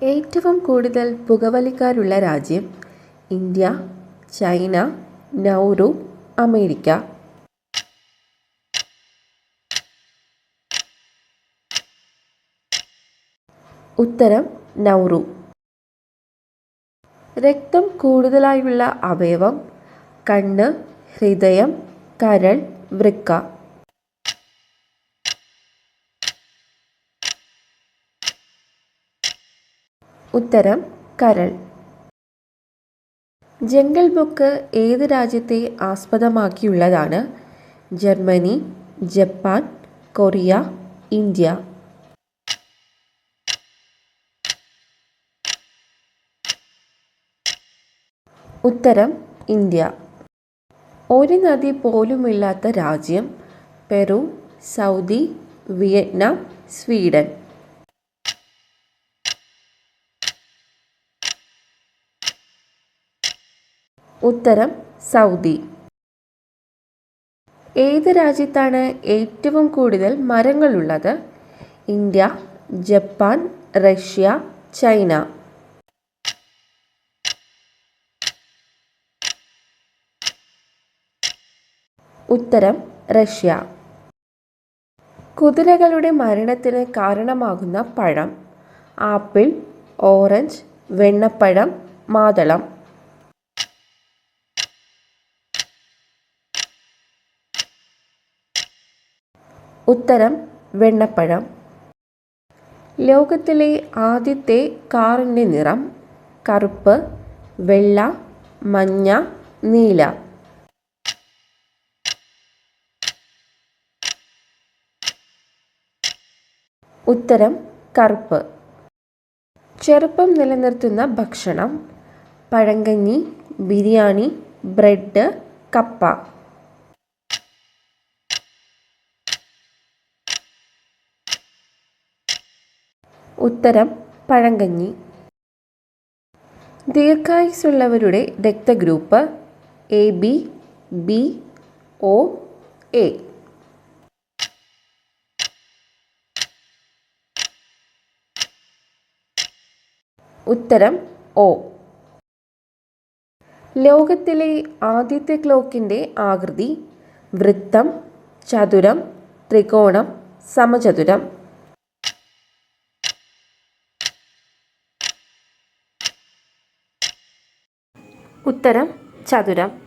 ഏറ്റവും കൂടുതൽ പുകവലിക്കാരുള്ള രാജ്യം ഇന്ത്യ, ചൈന, നൗറു, അമേരിക്ക. ഉത്തരം നൗറു. രക്തം കൂടുതലായുള്ള അവയവം കണ്ണ്, ഹൃദയം, കരൾ, വൃക്ക. ഉത്തരം കരൾ. ജംഗിൾ ബുക്ക് ഏത് രാജ്യത്തെ ആസ്പദമാക്കിയുള്ളതാണ്? Germany, Japan, Korea, India. ഉത്തരം ഇന്ത്യ. ഒരു നദി പോലുമില്ലാത്ത രാജ്യം? Peru, Saudi, Vietnam, Sweden. ഉത്തരം സൗദി. ഏത് രാജ്യത്താണ് ഏറ്റവും കൂടുതൽ മരങ്ങളുള്ളത്? India, Japan, Russia, China. ഉത്തരം റഷ്യ. കുതിരകളുടെ മരണത്തിന് കാരണമാകുന്ന പഴം? ആപ്പിൾ, ഓറഞ്ച്, വെണ്ണപ്പഴം, മാതളം. ഉത്തരം വെണ്ണപ്പഴം. ലോകത്തിലെ ആദ്യത്തെ കാറിൻ്റെ നിറം? കറുപ്പ്, വെള്ള, മഞ്ഞ, നീല. ഉത്തരം കറുപ്പ്. ചെറുപ്പം നിലനിർത്തുന്ന ഭക്ഷണം? പഴങ്കഞ്ഞി, ബിരിയാണി, ബ്രെഡ്, കപ്പ. ഉത്തരം പഴങ്കഞ്ഞി. ദീർഘായുസ്സുള്ളവരുടെ രക്തഗ്രൂപ്പ്? A B, B, O, A. ഉത്തരം ഒ. ലോകത്തിലെ ആദ്യത്തെ ക്ലോക്കിൻ്റെ ആകൃതി? വൃത്തം, ചതുരം, ത്രികോണം, സമചതുരം. ഉത്തരം ചതുരം.